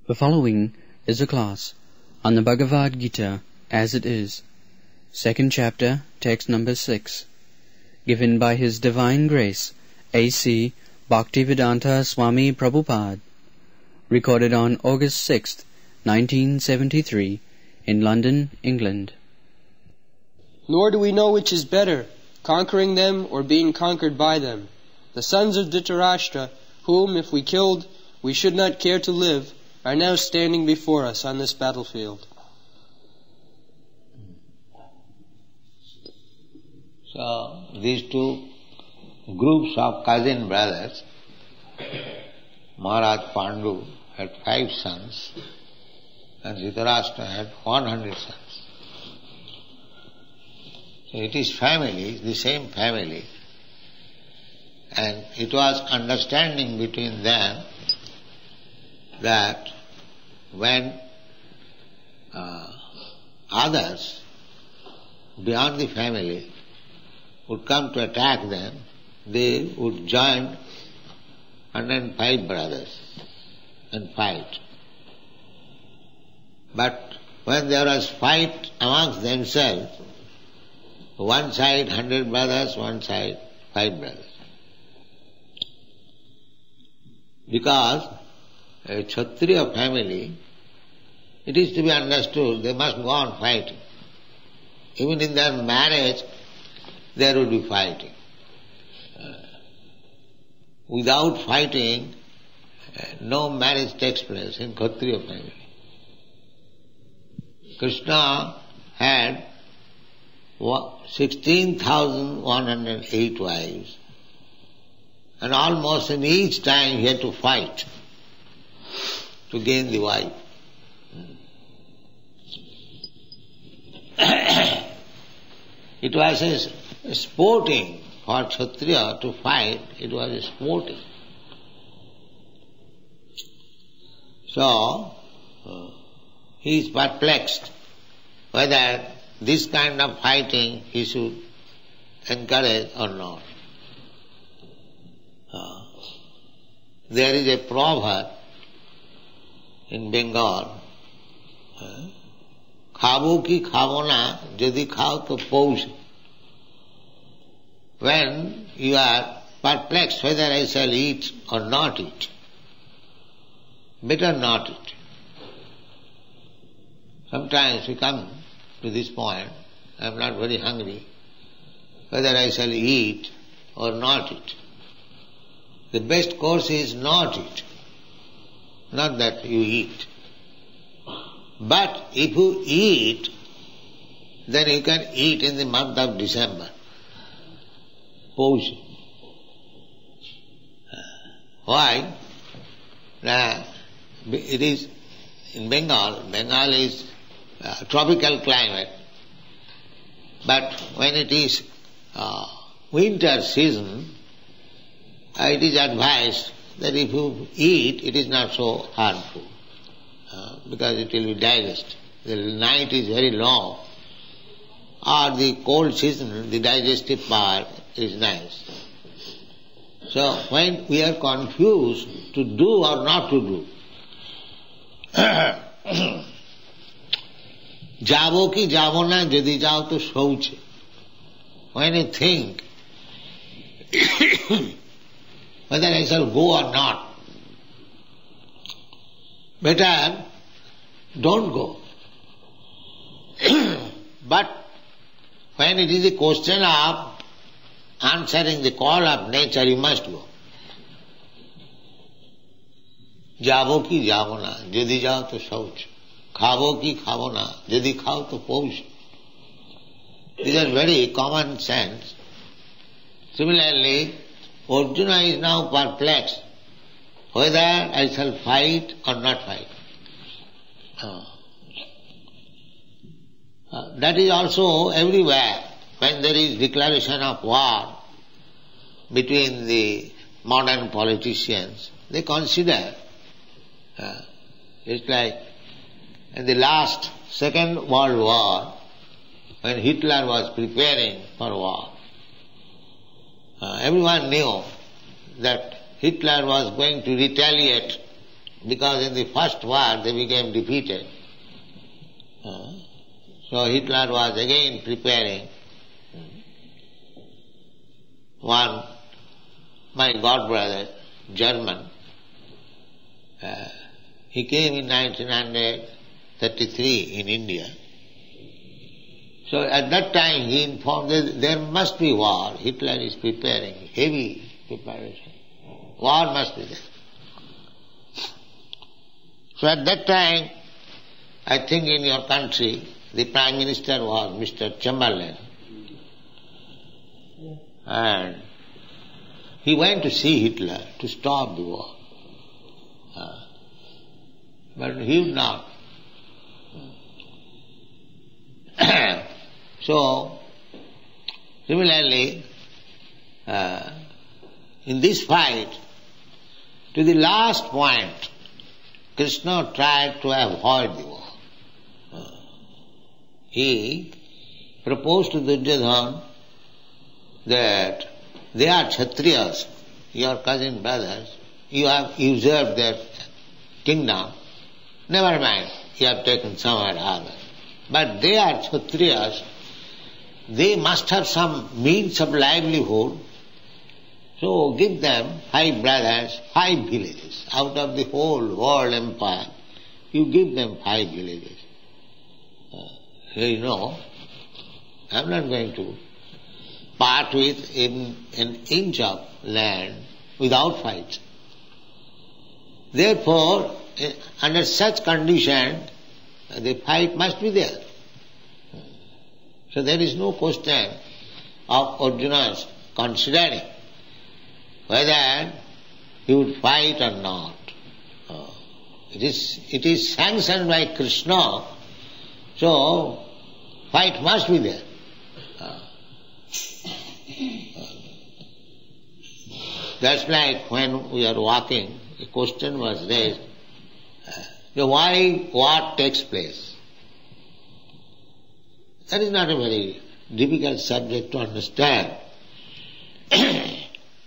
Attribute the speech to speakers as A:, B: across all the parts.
A: The following is a class on the Bhagavad Gita as it is, second chapter, text number 6, given by His Divine Grace, A.C. Bhaktivedanta Swami Prabhupada, recorded on August 6th, 1973, in London, England.
B: Nor do we know which is better, conquering them or being conquered by them. The sons of Dhritarashtra, whom, if we killed, we should not care to live, are now standing before us on this battlefield.
C: So, these two groups of cousin brothers, Maharaj Pandu had 5 sons and Dhritarashtra had 100 sons. So it is family, the same family, and it was understanding between them that when others beyond the family would come to attack them, they would join 105 brothers and fight. But when there was fight amongst themselves, one side 100 brothers, one side 5 brothers. Because a Kshatriya family, it is to be understood, they must go on fighting. Even in their marriage, there would be fighting. Without fighting, no marriage takes place in Kshatriya family. Krishna had 16,108 wives, and almost in each time he had to fight to gain the wife. It was a sporting for Kshatriya to fight, it was a sporting. So, he is perplexed whether this kind of fighting he should encourage or not. There is a proverb in Bengal, "Khabo ki khabo na, jodi khao to poush." When you are perplexed whether I shall eat or not eat, better not eat. Sometimes we come to this point, I am not very hungry, whether I shall eat or not eat. The best course is not eat, not that you eat. But if you eat, then you can eat in the month of December. Poush. Why? It is in Bengal. Bengal is tropical climate. But when it is winter season, it is advised that if you eat, it is not so harmful, because it will be digested. The night is very long, or the cold season, the digestive power is nice. So when we are confused to do or not to do, jabo ki jabo na, jodi jao to shouche. When you think whether I shall go or not, better don't go. But when it is a question of answering the call of nature, you must go. Jabo ki jabo na, jodi jao to shouch. Khabo ki khabo na, jodi khao to pouch. These are very common sense. Similarly, Arjuna is now perplexed whether I shall fight or not fight. That is also everywhere. When there is declaration of war between the modern politicians, they consider, it's like in the last Second World War, when Hitler was preparing for war, everyone knew that Hitler was going to retaliate because in the first war they became defeated. So Hitler was again preparing. One, my god brother, German, he came in 1933 in India. So at that time he informed that there must be war. Hitler is preparing, heavy preparation. War must be there. So at that time, I think in your country, the Prime Minister was Mr. Chamberlain. And he went to see Hitler to stop the war. But he would not. So, similarly, in this fight, to the last point, Krishna tried to avoid the war. He proposed to Duryodhana that they are Kshatriyas, your cousin brothers, you have usurped their kingdom. Never mind, you have taken somewhere other. But they are Kshatriyas, they must have some means of livelihood. So give them 5 brothers, 5 villages. Out of the whole world empire, you give them 5 villages. I'm not going to part with even an inch of land without fight. Therefore, under such condition, the fight must be there. So there is no question of Arjuna's considering whether he would fight or not. It is sanctioned by Krishna, so fight must be there. That's like when we are walking, a question was raised, why what takes place? That is not a very difficult subject to understand.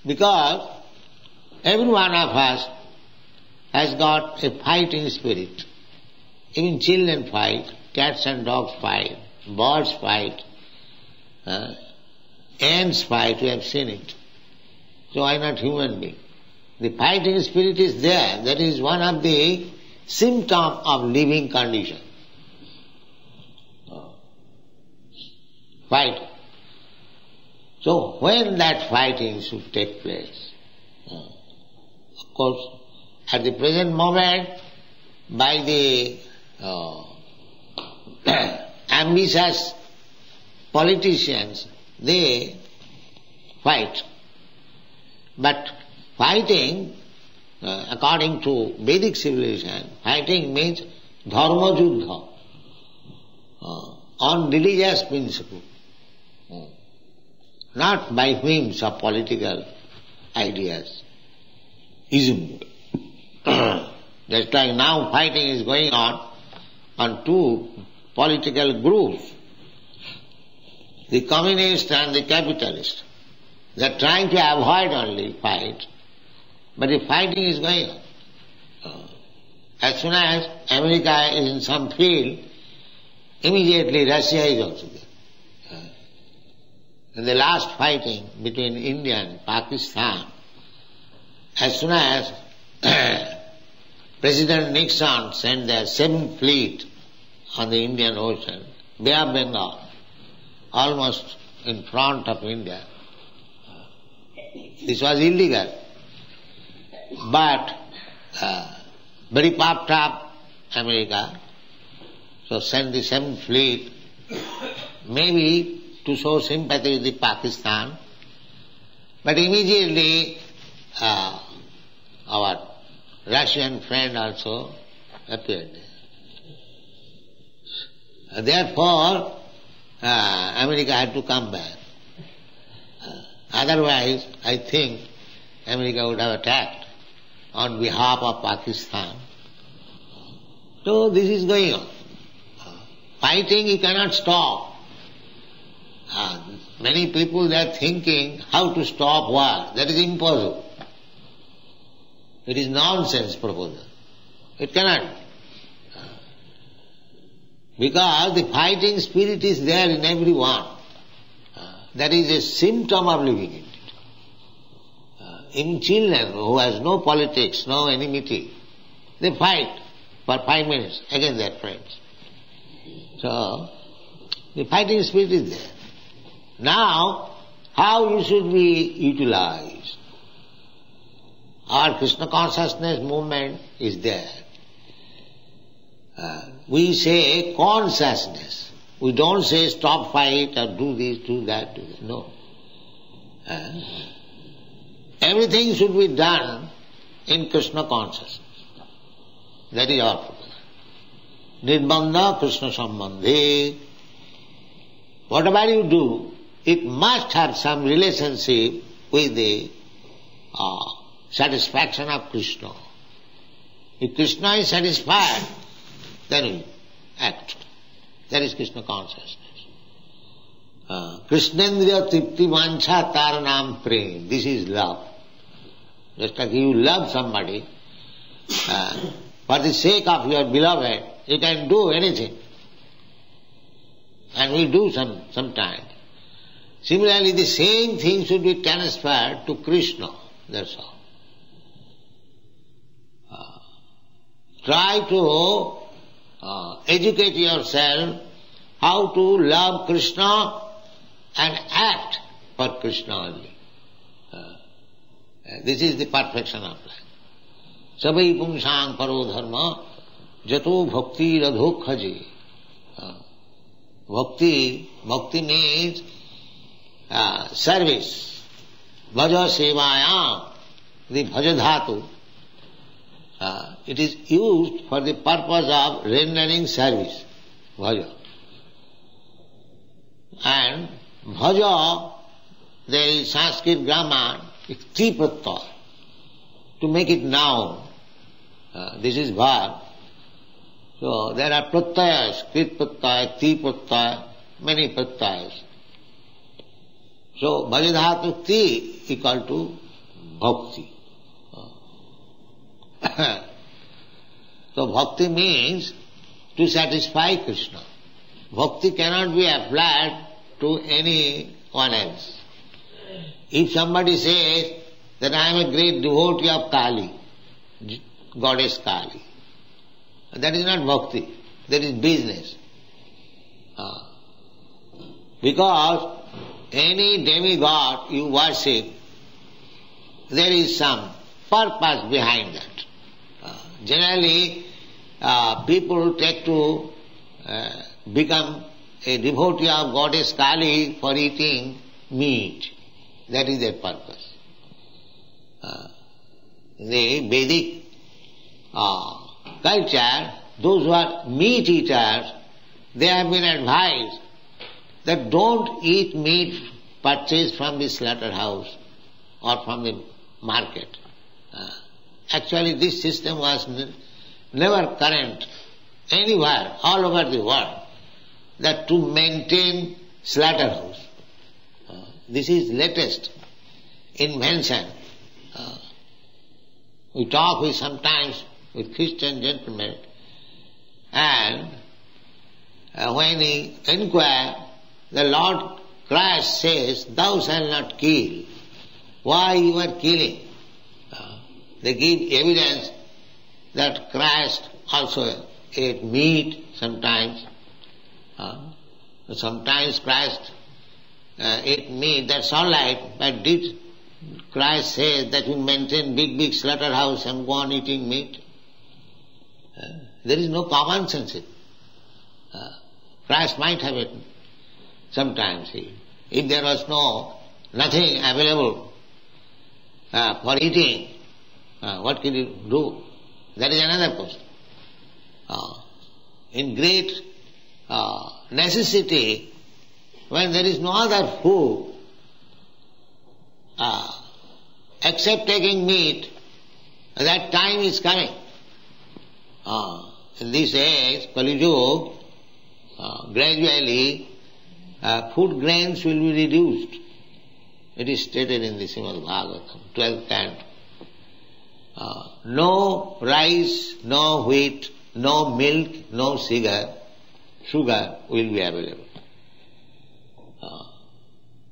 C: Because every one of us has got a fighting spirit. Even children fight, cats and dogs fight, birds fight, ants fight, we have seen it. So why not human being? The fighting spirit is there. That is one of the symptoms of living condition. Fight. So when that fighting should take place? Of course, at the present moment, by the ambitious politicians, they fight. But fighting, according to Vedic civilization, fighting means dharma juddha, on religious principle, not by whims of political ideas, ism. Just like now fighting is going on 2 political groups, the communist and the capitalist. They are trying to avoid only fight, but the fighting is going on. As soon as America is in some field, immediately Russia is also there. In the last fighting between India and Pakistan, as soon as President Nixon sent their 7th fleet on the Indian Ocean, Bay of Bengal, almost in front of India, this was illegal. But very puffed up America, so sent the 7th fleet, maybe to show sympathy with the Pakistan. But immediately our Russian friend also appeared there. Therefore, America had to come back. Otherwise, I think America would have attacked on behalf of Pakistan. So this is going on. Fighting you cannot stop. Many people they are thinking how to stop war. That is impossible. It is nonsense proposal. It cannot. Because the fighting spirit is there in everyone. That is a symptom of living in it. In children who has no politics, no enmity, they fight for 5 minutes against their friends. So, the fighting spirit is there. Now, how you should be utilized? Our Krishna consciousness movement is there. We say consciousness. We don't say stop fight or do this, do that, do that. No. Everything should be done in Krishna consciousness. That is our purpose. Nirbandha Krishna Sambandhe. Whatever you do, it must have some relationship with the satisfaction of Krishna. If Krishna is satisfied, then we act. That is Krishna consciousness. Krishnendriya tripti vancha taranam prem. This is love. Just like you love somebody, for the sake of your beloved, you can do anything. And we do sometimes. Similarly, the same thing should be transferred to Krishna. That's all. Try to educate yourself how to love Krishna and act for Krishna only. This is the perfection of life. Sabai pungsang paro dharma jato bhakti radho khaji. Bhakti means service. Bhaja sevayam, the bhaja dhatu. It is used for the purpose of rendering service. Bhaja. And bhaja, there is Sanskrit grammar, it's ti pratyaya. To make it noun, this is verb. So there are pratyayas, krit pratyaya, ti pratyaya, many pratyayas. So bhajadhatu ti equal to bhakti. So bhakti means to satisfy Krishna. Bhakti cannot be applied to anyone else. If somebody says that I am a great devotee of Kali, goddess Kali, that is not bhakti, that is business. Because any demigod you worship, there is some purpose behind that. Generally, people take to become a devotee of goddess Kali for eating meat. That is their purpose. In the Vedic culture, those who are meat eaters, they have been advised that don't eat meat purchased from the slaughterhouse or from the market. Actually, this system was never current anywhere, all over the world, that to maintain slaughterhouse. This is latest invention. We talk sometimes with Christian gentlemen, and when we inquire, the Lord Christ says, "Thou shalt not kill." Why you are killing? They give evidence that Christ also ate meat sometimes. Sometimes Christ ate meat, that's all right, but did Christ say that we maintain big slaughterhouse and go on eating meat? There is no common sense. Christ might have eaten sometimes. If there was nothing available for eating, what can you do? That is another question. In great necessity, when there is no other food, except taking meat, that time is coming. In this age, Kali Yuga, gradually food grains will be reduced. It is stated in the Srimad Bhagavatam, 12th canto. no rice, no wheat, no milk, no sugar will be available.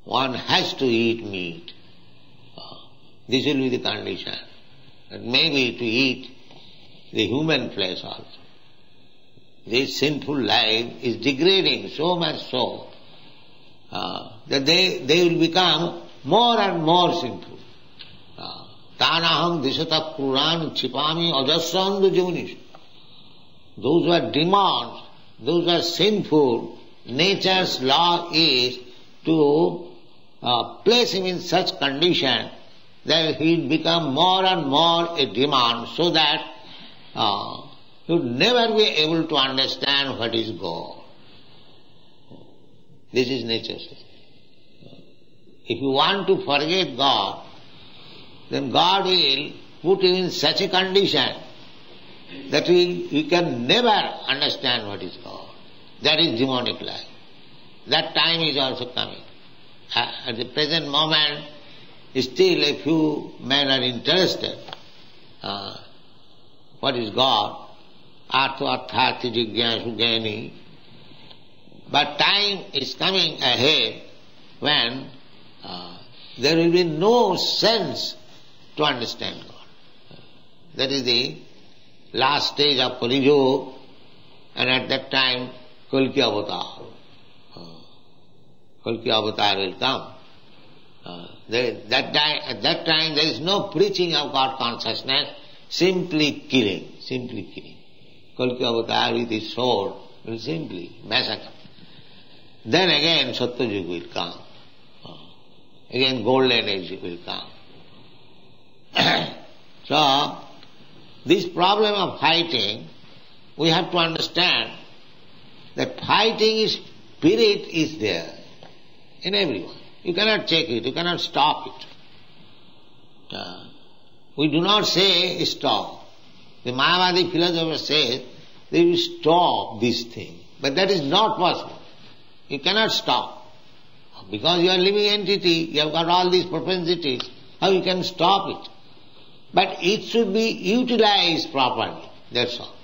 C: One has to eat meat. This will be the condition. But maybe to eat the human flesh also. This sinful life is degrading so much so that they will become more and more sinful. Tanaham disata kuran chipami ajasandu junish. Those who are demons, those who are sinful, nature's law is to place him in such condition that he will become more and more a demon, so that he will never be able to understand what is God. This is nature's law. If you want to forget God, then God will put you in such a condition that you can never understand what is God. That is demonic life. That time is also coming. At the present moment, still a few men are interested. What is God? Artha arthati jigyasu gyani. But time is coming ahead when there will be no sense to understand God. That is the last stage of Kali Yuga, and at that time Kalki Avatar. Kalki Avatar will come. At that time there is no preaching of God consciousness, simply killing. Kalki Avatar with his sword will simply massacre. Then again Satyayuga will come. Again golden age will come. So, this problem of fighting, we have to understand that fighting spirit is there in everyone. You cannot check it, you cannot stop it. We do not say stop. The Mayavadi philosopher says they will stop this thing. But that is not possible. You cannot stop. Because you are a living entity, you have got all these propensities, how you can stop it? But it should be utilized properly, that's all.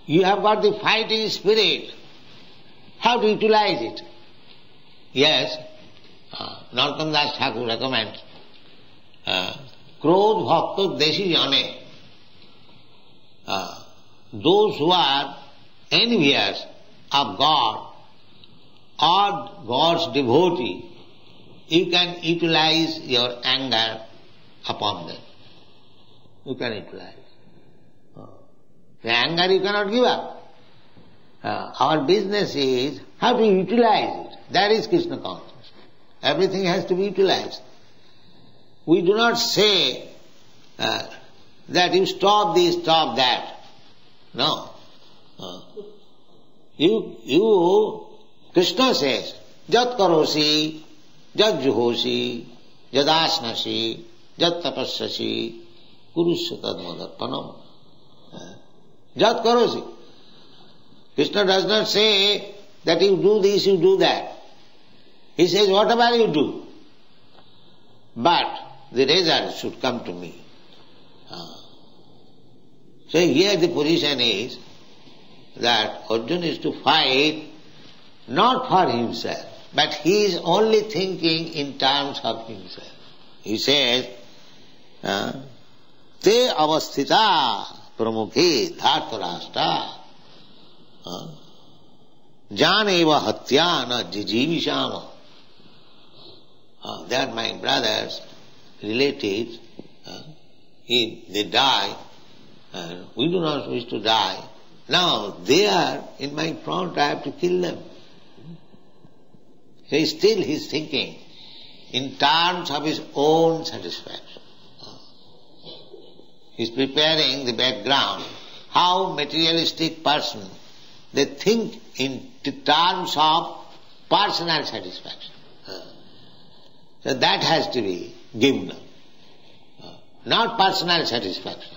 C: You have got the fighting spirit, how to utilize it? Yes, Narottam Das Thakur recommends, Krodh Bhakta Deshi Jane, those who are envious of God or God's devotee, you can utilize your anger upon them. You can utilize. The anger you cannot give up. Our business is how to utilize it. That is Krishna consciousness. Everything has to be utilized. We do not say that you stop this, stop that. No. Krishna says, Jat karosi, Jat juhosi, Jadasnasi, Jat tapassasi, Kurusya tadmadarpanam. Jat karosi. Krishna does not say that you do this, you do that. He says, whatever you do, but the result should come to me. So here the position is that Arjuna is to fight not for himself, but he is only thinking in terms of himself. He says, Te avasthita pramukhe dhartarashtra janeva hatyana jijivishama. They are my brothers, relatives, they die, and we do not wish to die. Now they are in my front, I have to kill them. So still he is thinking in terms of his own satisfaction. He is preparing the background. How materialistic person, they think in terms of personal satisfaction. So that has to be given up. Not personal satisfaction.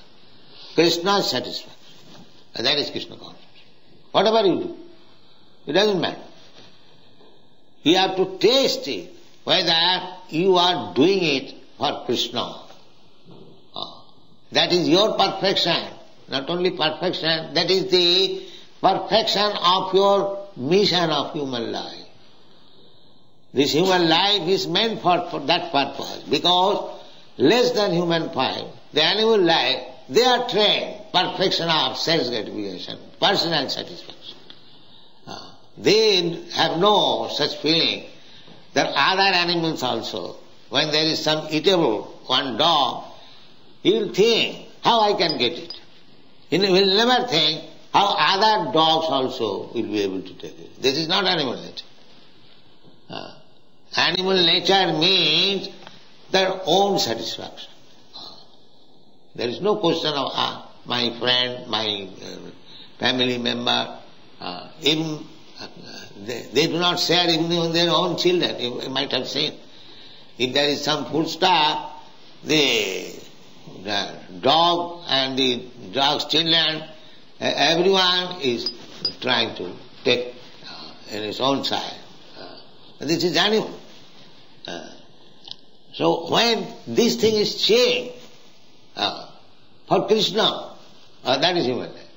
C: Krishna's satisfaction. And that is Krishna consciousness. Whatever you do, it doesn't matter. You have to taste it, whether you are doing it for Krishna. That is your perfection. Not only perfection, that is the perfection of your mission of human life. This human life is meant for that purpose, because less than human life, the animal life, they are trained perfection of self-gratification, personal satisfaction. They have no such feeling that other animals also, when there is some eatable, one dog, he will think, how I can get it. He will never think how other dogs also will be able to take it. This is not animal nature. Animal nature means their own satisfaction. There is no question of my friend, my family member, even they do not share even their own children. You might have seen. If there is some food stuff, the dog and the dog's children, everyone is trying to take in his own side. This is animal. So when this thing is changed for Krishna, that is human life.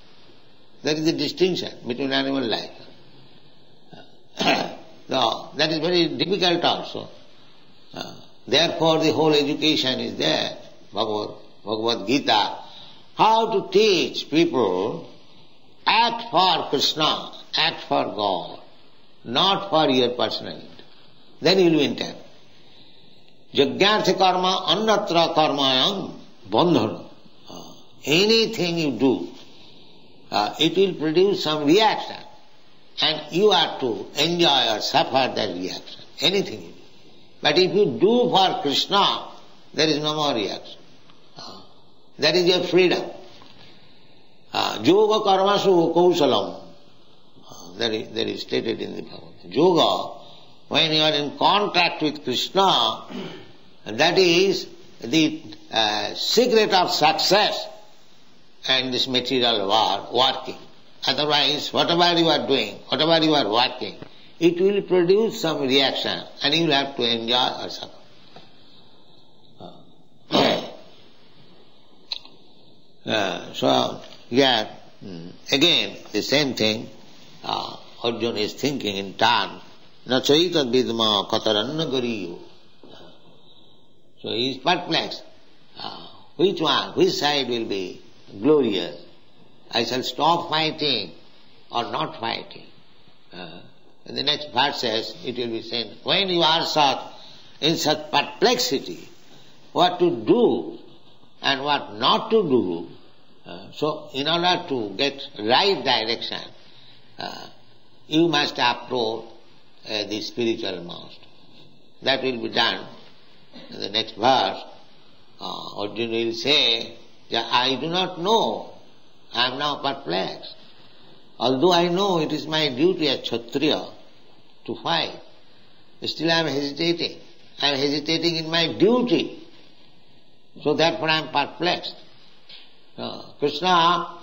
C: That is the distinction between animal life. So that is very difficult also. Therefore the whole education is there, Bhagavad Gita, how to teach people act for Krishna, act for God, not for your personal interest. Then you will be intact. Jagyartha karma annatra karmayam bandhana. Anything you do, it will produce some reaction, and you are to enjoy or suffer that reaction. Anything you do. But if you do for Krishna, there is no more reaction. That is your freedom. Yoga karmasu kausalam. That is stated in the Bhagavad Gita. Yoga, when you are in contact with Krishna, that is the secret of success in this material world, working. Otherwise, whatever you are doing, whatever you are working, it will produce some reaction and you will have to enjoy or suffer. So, yeah, again, the same thing, Arjuna is thinking in turn, na chaita vidma kataranna gariyo. So he is perplexed. Which one, which side will be glorious? I shall stop fighting or not fighting. And the next verse says, it will be said, when you are in such perplexity, what to do and what not to do, so in order to get right direction, you must approach the spiritual master. That will be done. In the next verse, Arjuna will say, I do not know, I am now perplexed. Although I know it is my duty as Kshatriya to fight, still I am hesitating. I am hesitating in my duty. So therefore I am perplexed. Krishna,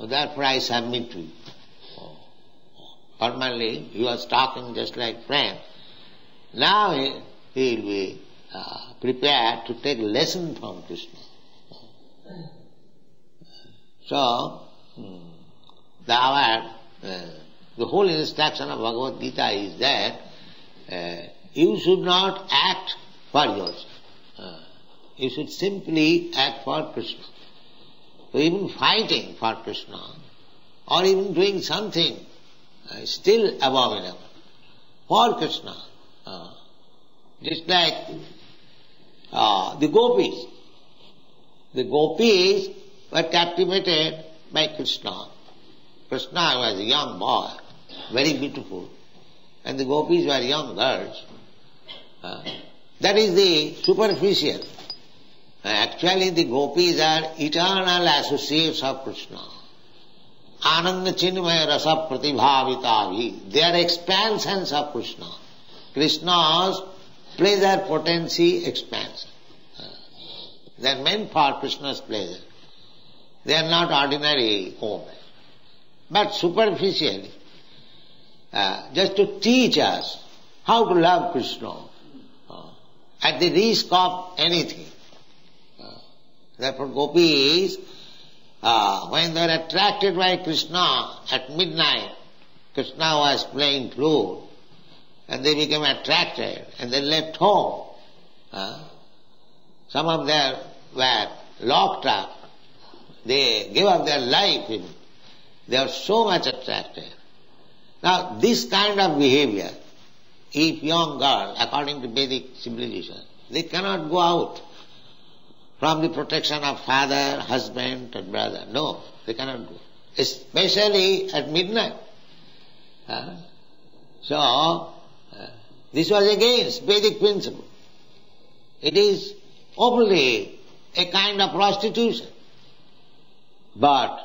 C: therefore I submit to you. Formerly he was talking just like friend. Now he will be prepared to take lesson from Krishna. So, the whole instruction of Bhagavad Gita is that you should not act for yourself. You should simply act for Krishna. So even fighting for Krishna, or even doing something still abominable for Krishna. Just like the gopis. The gopis were captivated by Krishna. Krishna was a young boy, very beautiful, and the gopis were young girls. That is the superficial. Actually the gopis are eternal associates of Krishna. Ananda Chinmaya Rasa Pratibhavitavi. They are expansions of Krishna. Krishna's pleasure potency expansion. They are meant for Krishna's pleasure. They are not ordinary women. But superficially, just to teach us how to love Krishna at the risk of anything. Therefore gopis, when they were attracted by Krishna at midnight, Krishna was playing flute, and they became attracted, and they left home. Some of them were locked up. They gave up their life. They were so much attracted. Now, this kind of behavior, if young girl, according to Vedic civilization, they cannot go out from the protection of father, husband, and brother. No, they cannot go. Especially at midnight. So, this was against Vedic principle. It is openly a kind of prostitution. But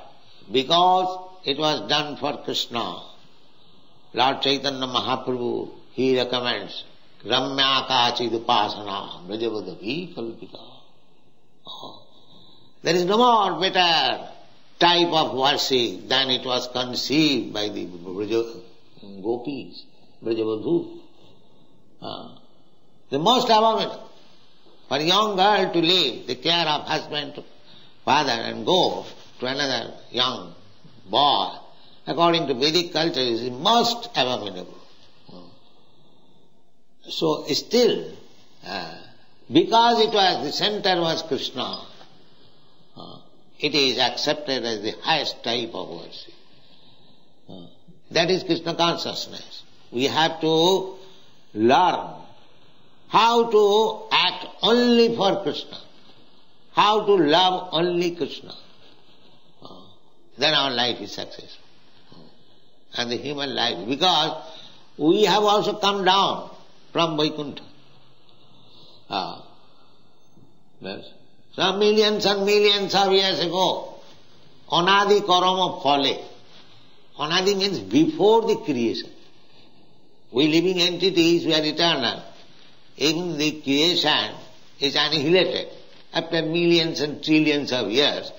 C: because it was done for Krishna, Lord Chaitanya Mahaprabhu, he recommends Ramya Kachid Upasana Brajavadavi Kalpika. There is no more better type of worship than it was conceived by the gopis, Brajavadhu. The most abominable for a young girl to leave the care of husband, father, and go to another young boy, according to Vedic culture, is the most abominable. So still, because it was, the center was Krishna, it is accepted as the highest type of worship. That is Krishna consciousness. We have to learn how to act only for Krishna, how to love only Krishna. Then our life is successful. And the human life, because we have also come down from Vaikuntha. Yes. Some millions and millions of years ago, Anadi Karama Phale. Anadi means before the creation. We living entities, we are eternal. Even the creation is annihilated. After millions and trillions of years,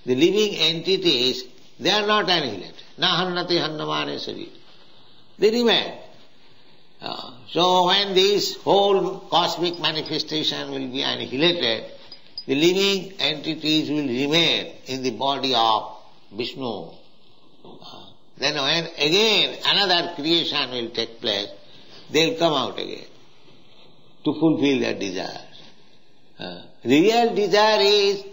C: the living entities, they are not annihilated. Nahannati hannamane sarira. They remain. So when this whole cosmic manifestation will be annihilated, the living entities will remain in the body of Vishnu. Then when again another creation will take place, they will come out again to fulfill their desires. The real desire is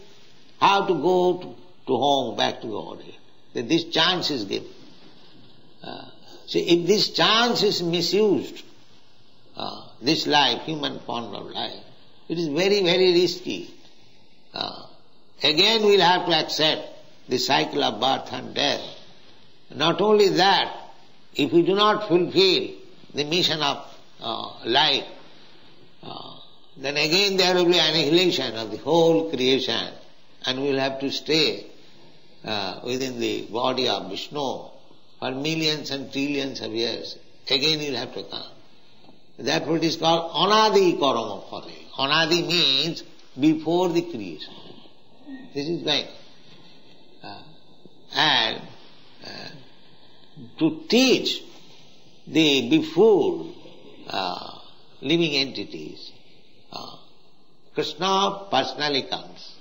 C: how to go to home, back to God. That this chance is given. See, if this chance is misused, this life, human form of life, it is very, very risky. Again we'll have to accept the cycle of birth and death. Not only that, if we do not fulfill the mission of life, then again there will be annihilation of the whole creation, and we will have to stay within the body of Vishnu for millions and trillions of years. Again you will have to come. Therefore it is called Anadi Karama Phale. Anadi means before the creation. This is right. And to teach the before living entities, Krishna personally comes.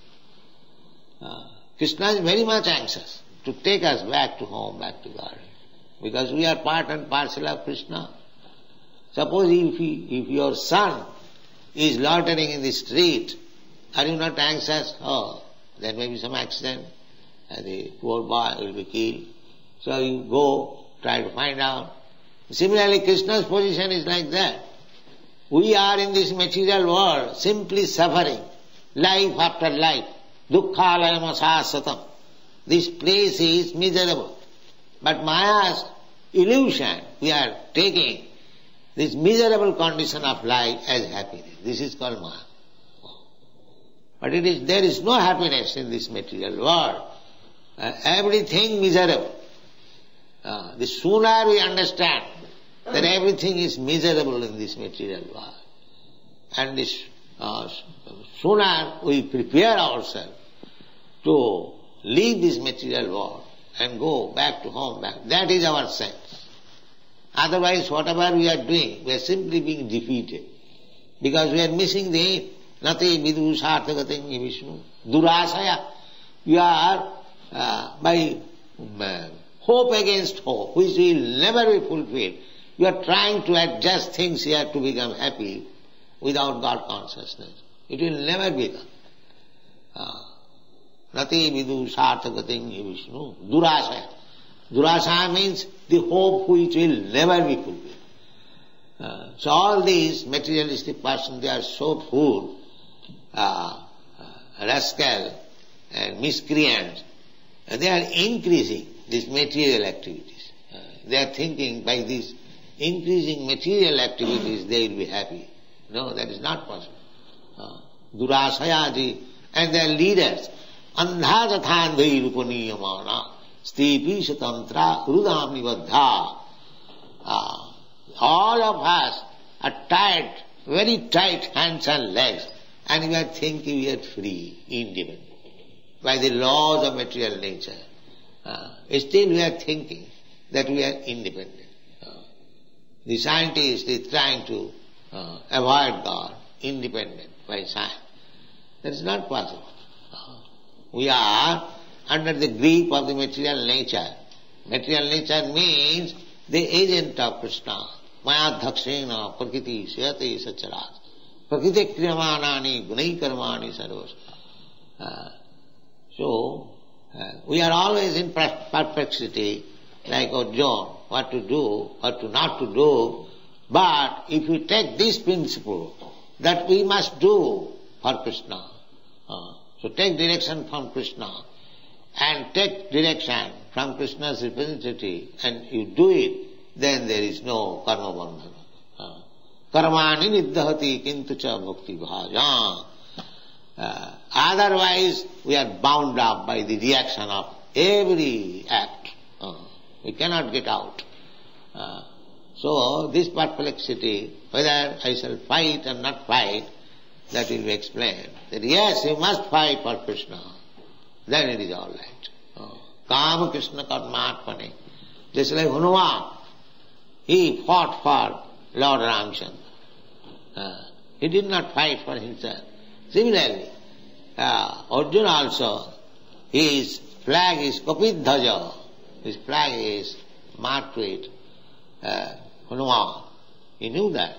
C: Krishna is very much anxious to take us back to home, back to God, because we are part and parcel of Krishna. Suppose if your son is loitering in the street, are you not anxious? Oh, there may be some accident, and the poor boy will be killed. So you go, try to find out. Similarly, Krishna's position is like that. We are in this material world simply suffering, life after life. Dukkhalayam asasatam. This place is miserable. But Maya's illusion, we are taking this miserable condition of life as happiness. This is called Maya. But there is no happiness in this material world. Everything miserable. The sooner we understand that everything is miserable in this material world, and this sooner we prepare ourselves to leave this material world and go back to home, that is our sense. Otherwise, whatever we are doing, we are simply being defeated. because we are missing the nati vidu sarthagating Vishnu. Durasaya, you are by hope against hope, which will never be fulfilled. You are trying to adjust things here to become happy without God consciousness. It will never become. Nati vidu sarthagating Vishnu. Durasaya. Durasaya means the hope which will never be fulfilled. So all these materialistic persons, they are so full, rascal and miscreants, they are increasing these material activities. They are thinking by these increasing material activities they will be happy. No, that is not possible. Durasayaji and their leaders, andha tathandhi rupaniyamana, stipi satantra rudam nivadha. All of us are tied, very tight hands and legs, and we are thinking we are free, independent, by the laws of material nature. Still we are thinking that we are independent. The scientist is trying to avoid God, independent by science. That is not possible. We are under the grip of the material nature. Material nature means the agent of Krishna. Maya dhakshena prakriti syate sacharat. Prakriti kriyamanani gunai karmani sarvas. So, we are always in perplexity, like Arjuna, what to do, what to not to do. But if we take this principle, that we must do for Krishna, so take direction from Krishna, and take direction from Krishna's representative, and you do it, then there is no karma bandhana. Karmani niddhati kintu cha bhakti bhaja. Otherwise, we are bound up by the reaction of every act. We cannot get out. So, this perplexity, whether I shall fight or not fight, that will be explained. That yes, you must fight for Krishna. Then it is all right. Kama Krishna karmatmane. Just like Hanuman, he fought for Lord Ramchandra. He did not fight for himself. Similarly, Arjuna also, his flag is Kapidhaja. His flag is marked with Hanuman. He knew that.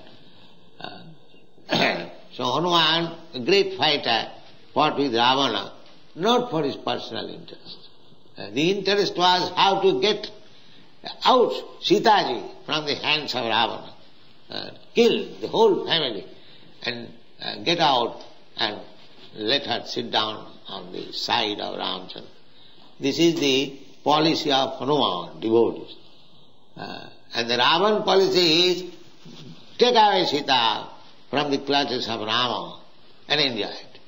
C: So Hanuman, a great fighter, fought with Ravana, not for his personal interest. The interest was how to get out Sitaji from the hands of Ravana, kill the whole family, and get out and let her sit down on the side of Ramchandra. This is the policy of Hanuman, devotees. And the Ravan policy is take away Sita from the clutches of Rama and enjoy it.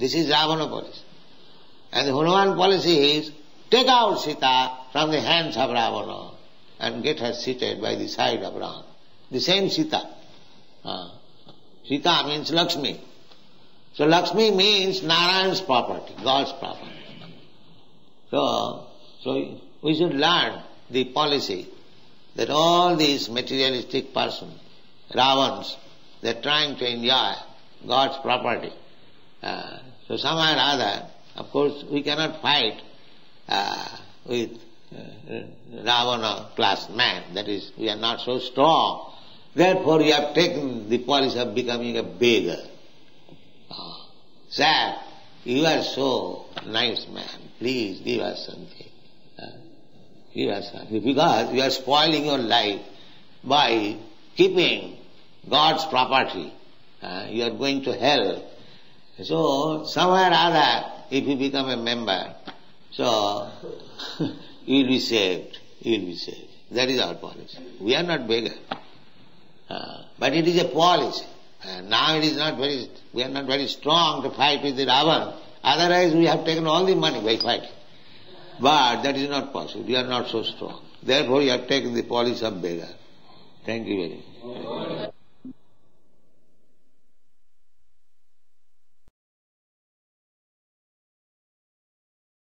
C: This is Ravana policy. And the Hanuman policy is take out Sita from the hands of Ravana and get her seated by the side of Rama. The same Sita. Sita means Lakshmi. So Lakshmi means Narayan's property, God's property. So we should learn the policy that all these materialistic persons, Ravans, they are trying to enjoy God's property. So somehow or other, of course, we cannot fight with Ravana class man. That is, we are not so strong. Therefore, we have taken the policy of becoming a beggar. Sir, you are so nice man. Please give us something. Give us something. Because you are spoiling your life by keeping God's property. You are going to hell. So, somewhere or other, if you become a member, so you will be saved. You will be saved. That is our policy. We are not beggars. But it is a policy. Now it is not very, we are not very strong to fight with the Ravan. Otherwise we have taken all the money by fighting. But that is not possible. We are not so strong. Therefore we have taken the policy of beggar. Thank you very much.